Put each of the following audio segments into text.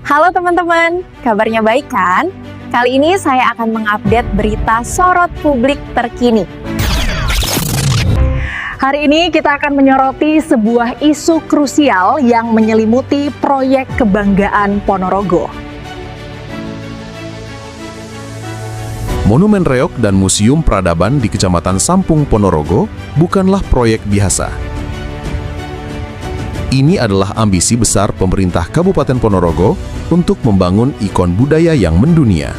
Halo teman-teman, kabarnya baik kan? Kali ini saya akan mengupdate berita sorot publik terkini. Hari ini kita akan menyoroti sebuah isu krusial yang menyelimuti proyek kebanggaan Ponorogo. Monumen Reok dan Museum Peradaban di Kecamatan Sampung, Ponorogo bukanlah proyek biasa. Ini adalah ambisi besar pemerintah Kabupaten Ponorogo untuk membangun ikon budaya yang mendunia.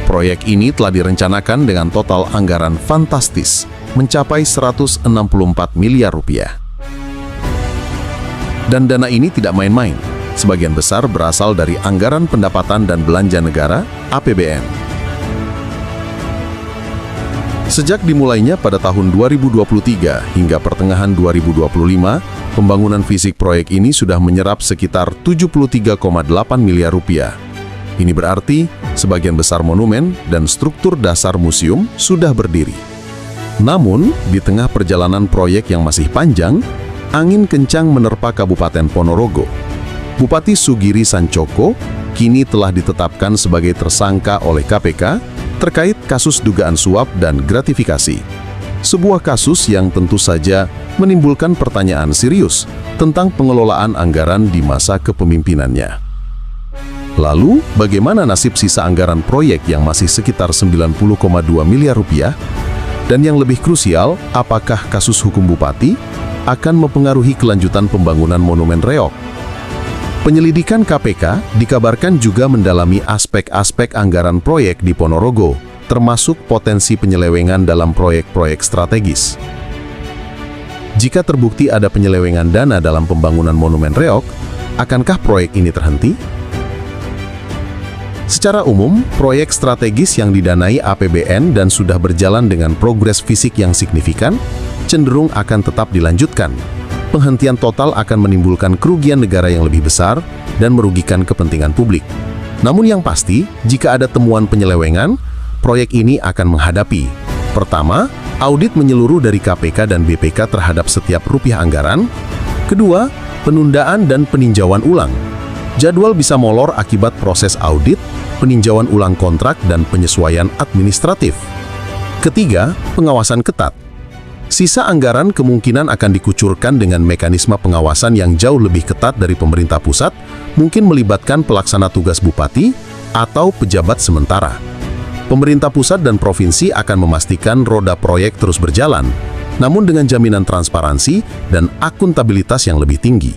Proyek ini telah direncanakan dengan total anggaran fantastis, mencapai 164 miliar rupiah. Dan dana ini tidak main-main, sebagian besar berasal dari Anggaran Pendapatan dan Belanja Negara, APBN. Sejak dimulainya pada tahun 2023 hingga pertengahan 2025, pembangunan fisik proyek ini sudah menyerap sekitar 73,8 miliar rupiah. Ini berarti sebagian besar monumen dan struktur dasar museum sudah berdiri. Namun, di tengah perjalanan proyek yang masih panjang, angin kencang menerpa Kabupaten Ponorogo. Bupati Sugiri Sancoko kini telah ditetapkan sebagai tersangka oleh KPK terkait kasus dugaan suap dan gratifikasi. Sebuah kasus yang tentu saja menimbulkan pertanyaan serius tentang pengelolaan anggaran di masa kepemimpinannya. Lalu, bagaimana nasib sisa anggaran proyek yang masih sekitar 90,2 miliar rupiah? Dan yang lebih krusial, apakah kasus hukum Bupati akan mempengaruhi kelanjutan pembangunan Monumen Reok? Penyelidikan KPK dikabarkan juga mendalami aspek-aspek anggaran proyek di Ponorogo, termasuk potensi penyelewengan dalam proyek-proyek strategis. Jika terbukti ada penyelewengan dana dalam pembangunan Monumen Reok, akankah proyek ini terhenti? Secara umum, proyek strategis yang didanai APBN dan sudah berjalan dengan progres fisik yang signifikan, cenderung akan tetap dilanjutkan. Penghentian total akan menimbulkan kerugian negara yang lebih besar dan merugikan kepentingan publik. Namun yang pasti, jika ada temuan penyelewengan, proyek ini akan menghadapi: pertama, audit menyeluruh dari KPK dan BPK terhadap setiap rupiah anggaran. Kedua, penundaan dan peninjauan ulang. Jadwal bisa molor akibat proses audit, peninjauan ulang kontrak, dan penyesuaian administratif. Ketiga, pengawasan ketat. Sisa anggaran kemungkinan akan dikucurkan dengan mekanisme pengawasan yang jauh lebih ketat dari pemerintah pusat, mungkin melibatkan pelaksana tugas bupati atau pejabat sementara. Pemerintah pusat dan provinsi akan memastikan roda proyek terus berjalan, namun dengan jaminan transparansi dan akuntabilitas yang lebih tinggi.